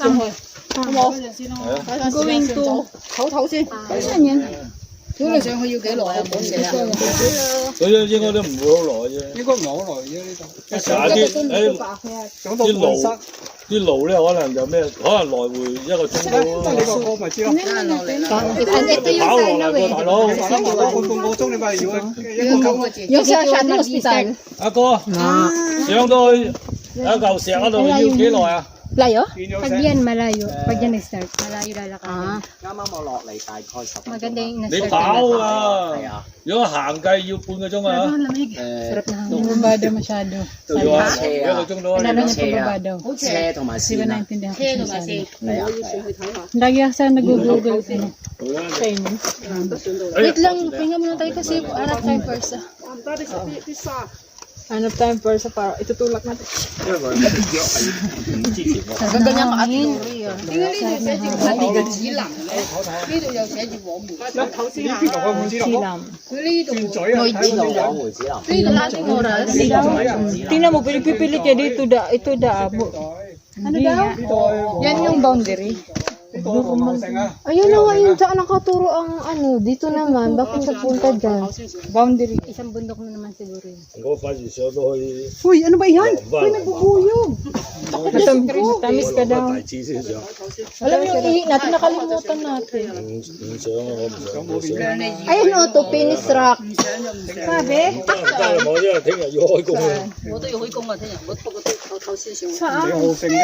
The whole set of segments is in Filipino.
好冇？going to 唞先。乜嘢？本嚟上去要幾耐啊？本嘢啊？佢應該都唔會好耐啫。應該唔係好耐啫呢度。啲路咧可能就咩？可能來回1個鐘咯。你個咪知咯。跑落嚟喎，大佬。半個鐘你咪要有時間呢個 hospital。阿哥，上到去有嚿石嗰度要幾耐啊？Layo? Pag yan malayo. Pag yan nag-start, malayo lalakad. 啱啱我落嚟大概10分鐘。Maganda yung 你 na-start. 跑啊！如果行計要半個鐘啊。Sarap na hangin. Bumaba daw masyado. 要啊，1個鐘到啊。Ano niya pababa daw? 車同埋 Hindi 線 ko 啊。 naintindihan. 係啊。 Lagi ako sa nag-google ko. Wait lang, pinga muna tayo kasi hanap tayo first. Hanap tayo first para itutulak natin. Gaganyan ka at lori ah. Tingnan mo, pinipipilit niya dito ito abo. Ano daw? Yan yung boundary. Ayun na nga yun, saan nakaturo ang ano, dito naman, bakit nagpunta dyan? Boundary. Isang bundok na naman siguro yun. 我發現上到去 Uy, ano ba yan? Uy, nabubuyog. Tamis ka daw. 大致先上。 Alam mo yung ihi natin, nakalimutan natin. 唔上啊，我唔想。 Ayun o, to finish rock. Sabi? 我因為聽日要開工啊。Saan? 好勝嘅。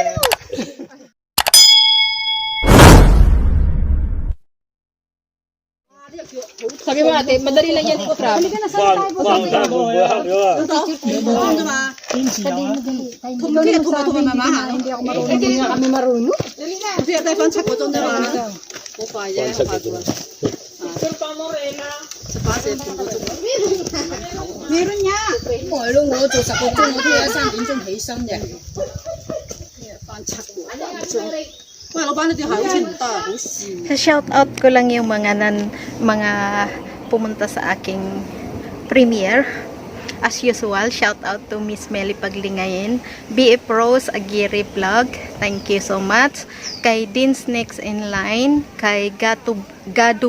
Sabi mo natin, madali lang yan ikot rap. Halika na, saan tayo po? Hindi ako marunong. Hindi nga kami marunong. Meron niya. 我咯，我做10個鐘，我都要3點鐘起身嘅。翻7個8鐘。喂，老闆，你條鞋好似唔得，好跣。Shout out ko lang yung mga pumunta sa aking premiere. As usual, shout out to Miss Melly Paglingayin, BF Rose Aguirre Vlog, thank you so much. Kay Dean's Next in Line, kay Gadu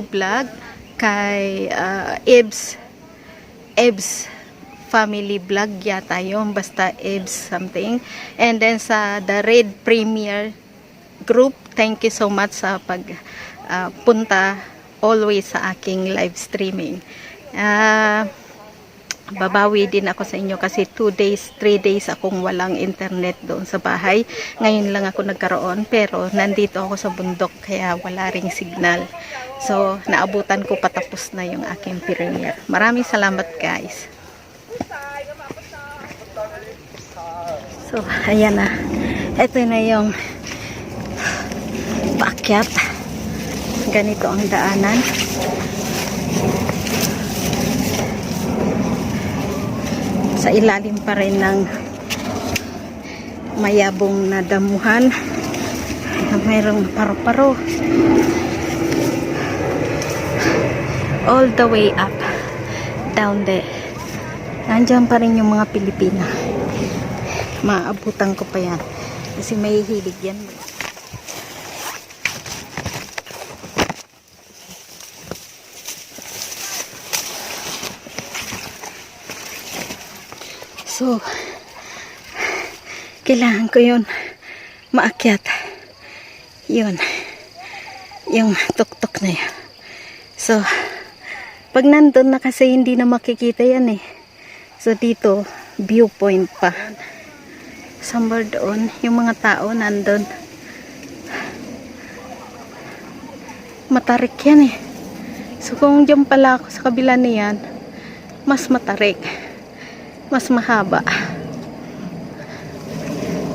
Vlog, kay Ebs Family Vlog yata yun, basta Ebs something. And then sa The Red Premiere Group, thank you so much sa pagpunta always sa aking live streaming. Babawi din ako sa inyo kasi 2 days, 3 days akong walang internet doon sa bahay. Ngayon lang ako nagkaroon, pero nandito ako sa bundok kaya wala ring signal. So naabutan ko patapos na yung aking premiere. Maraming salamat guys. So ayan na, ito na yung paakyat. Ganito ang daanan. Sa ilalim pa rin ng mayabong na damuhan na mayroong paro-paro all the way up down there. Nandiyan pa rin yung mga Pilipina. Maabutan ko pa yan kasi may hilig yan. So, kailangan ko yun maakyat. Yun. Yung tuktok na yun. So, pag nandun na kasi hindi na makikita yan eh. So, dito, viewpoint pa. Somewhere doon, yung mga tao nandun. Matarik yan eh. So, kung dyan pala ako sa kabila niyan, mas matarik. Mas mahaba.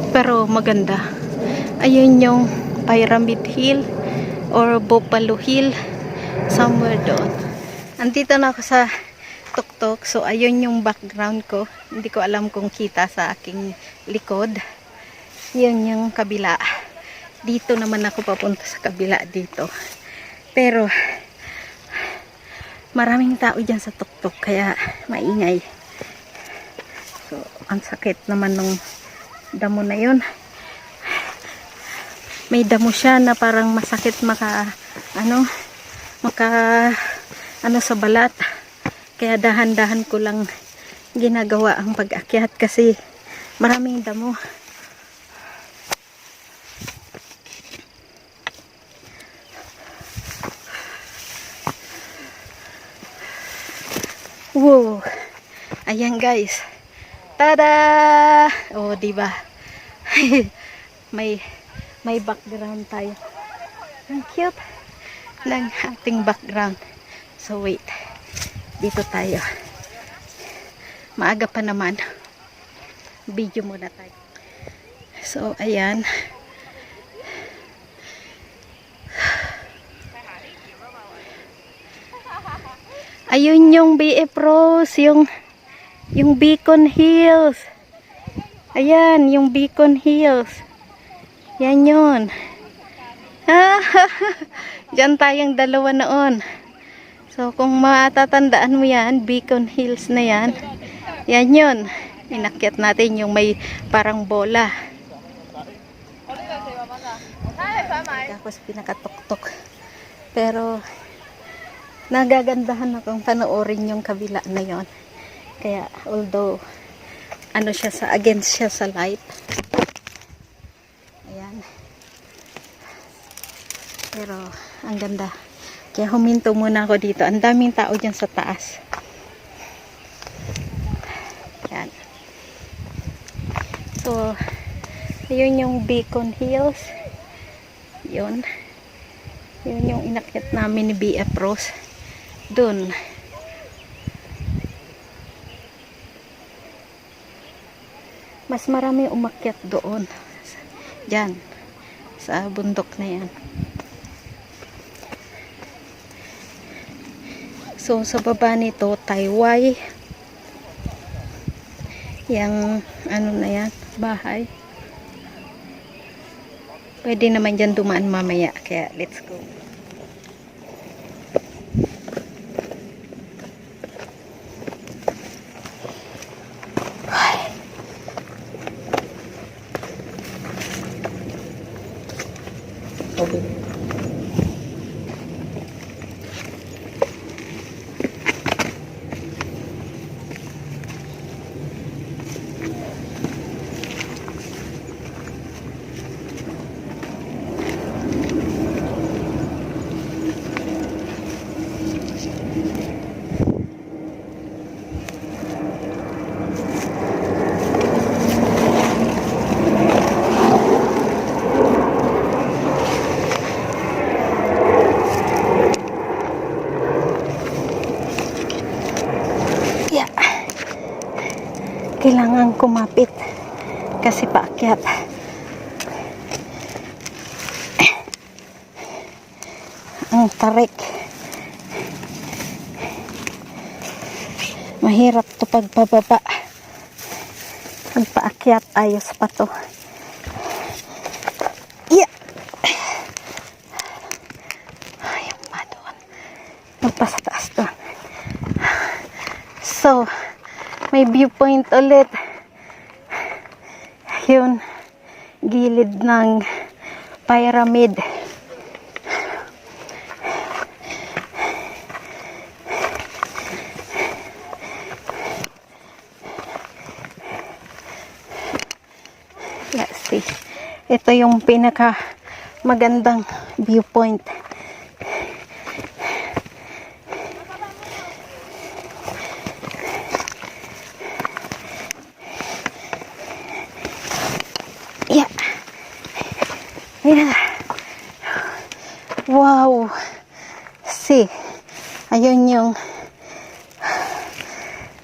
Pero maganda. Ayun yung Pyramid Hill or Buffalo Hill. Somewhere doon. Andito na ako sa tuktok. So ayun yung background ko. Hindi ko alam kung kita sa aking likod. Yun yung kabila. Dito naman ako papunta sa kabila dito. Pero maraming tao dyan sa tuktok. Kaya maingay. So, ang sakit naman ng damo na yun. may damo siya na parang masakit ano sa balat. Kaya dahan-dahan ko lang ginagawa ang pag-akyat kasi maraming damo. Wow! Ayan guys. Tada! Oh, diba? may background tayo. Ang cute ng ating background. So wait. Dito tayo. Maaga pa naman. Video muna tayo. So ayan. Ayun yung BF Rose, yung Beacon Hills. Ayan, yung Beacon Hills. Yan yun. Diyan tayong dalawa noon. So, kung matatandaan mo yan, Beacon Hills na yan. Yan yun. Inakyat natin yung may parang bola. Tapos pinakatuktok. Pero, nagagandahan akong panoorin yung kabila na yon. Kaya although ano siya against siya sa light. Ayan. Pero ang ganda. Kaya huminto muna ako dito. Ang daming tao dyan sa taas. Ayan. So yun yung Beacon Hills. Yun. Yun yung inakyat namin ni BF Rose. Doon. Mas marami umakyat doon. Diyan. Sa bundok na yan. So, sa baba nito, Taiway. Yang, ano na yan, bahay. Pwede naman dyan dumaan mamaya. Kaya, let's go. Kailangan kumapit kasi paakyat. Ang tarik. Mahirap to pagpababa. Ang paakyat ayos pa to. Yeah. Ayun pa doon. Magpasataas doon. So, may viewpoint ulit. Yun, gilid ng pyramid. Let's see. Ito yung pinaka magandang viewpoint. Yeah. Wow. See. Ayun yung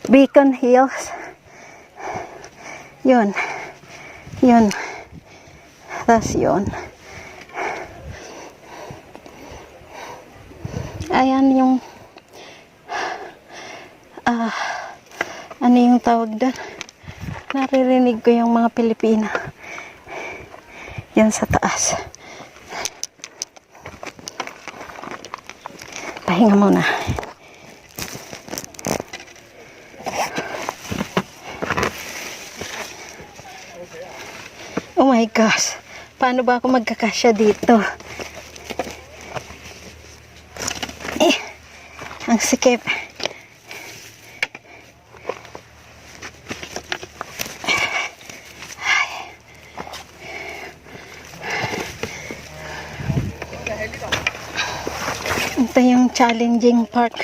Beacon Hills. Yun. Yun. Tapos yun. Ayan yung ano yung tawag doon? Naririnig ko yung mga Pilipina. Yan sa taas. Pahinga muna. Oh my gosh. Paano ba ako magkakasya dito? Ang sikip. Ito yung challenging part.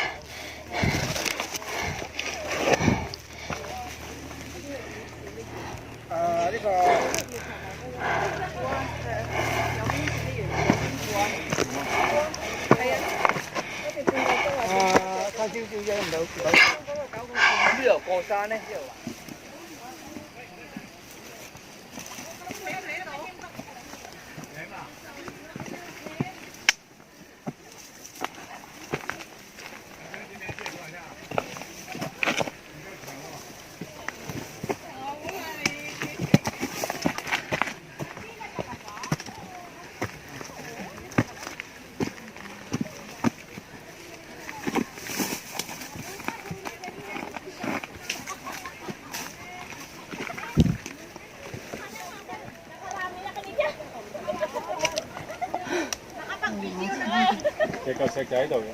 隻腳石就喺度嘅。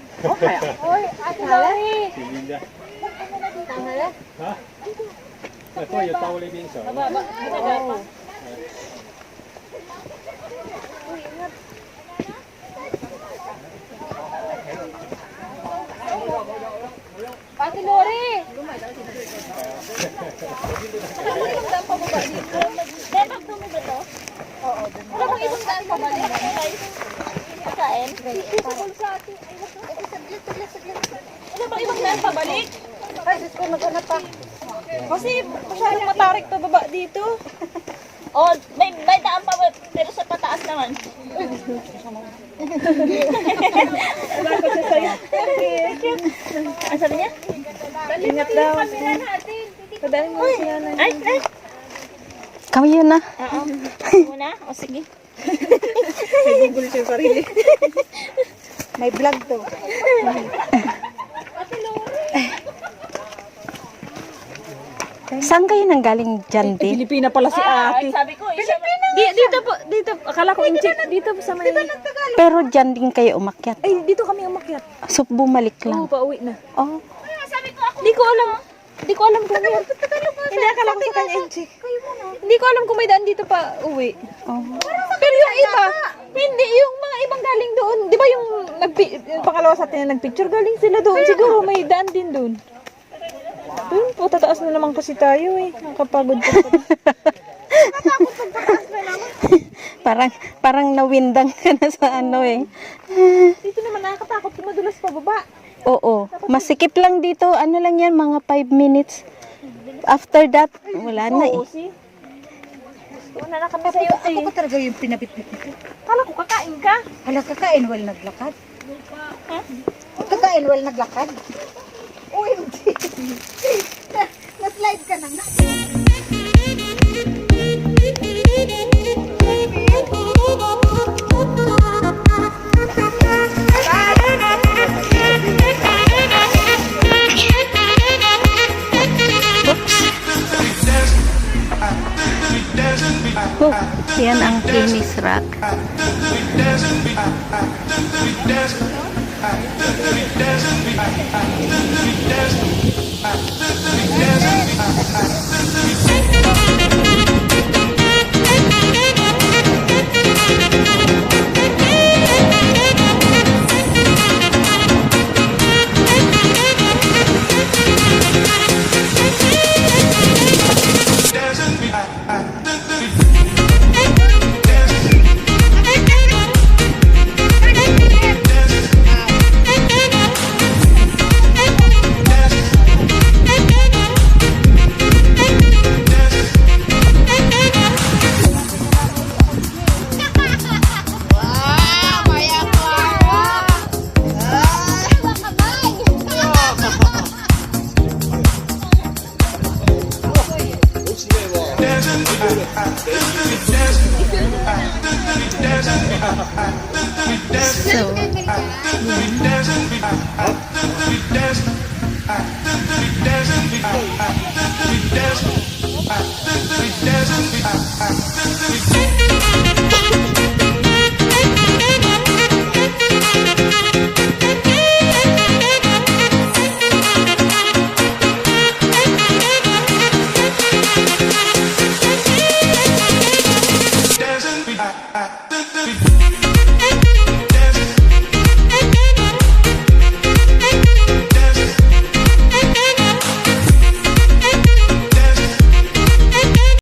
前面啫。嚇？不過要兜呢邊上。Pati Lori! Dapat dumi ba to? Oo. Wala bang isang daan pa balik? Kakain? Wala bang ibang daan pa balik? Ay, Diyos ko, nag-anap pa. Kasi masyadong matarik pa baba dito. Oh, may daan pa pero sa pataas naman. Ang sabi niya? Ingat daw. Padaling mo siya na. Ay! Kami yun na. Oo. Muna? O sige. Google siya sarili. May vlog to. Saan kayo nanggaling dyan din? Pilipina pala si ate. Sabi ko, Pilipina. Dito, akala ko incheck. Dito sa may... Pero dyan din kayo umakyat. Ay, dito kami umakyat. So, bumalik Oo, lang. pauwi na. Oh. Di ko alam. Di ko alam kung meron. Hindi, akala ko sa kanya incheck. Hindi ko alam kung may daan dito pa uwi. Oh. Pero yung iba, hindi, yung mga ibang galing doon. Di ba yung pangalawa sa atin na nagpicture, galing sila doon. Siguro may daan din doon. Doon po, tataas na naman kasi tayo eh. Nakapagod pa. Natakot pag tataas na naman. Parang nawindang ka na sa ano eh. Dito naman nakakatakot, madulas pa baba. Oo. Masikip lang dito. Ano lang yan, mga 5 minutes. After that, wala na eh. Oo, see? Gusto na kami sa'yo eh. Ako talaga yung pinabitbit nito. Kala ko kakain ka. Hala, kakain while naglakad. Kakain while naglakad. OMG. Na-slide ka na nga. Oh, yan ang Kimis Rock. So, 1, 2,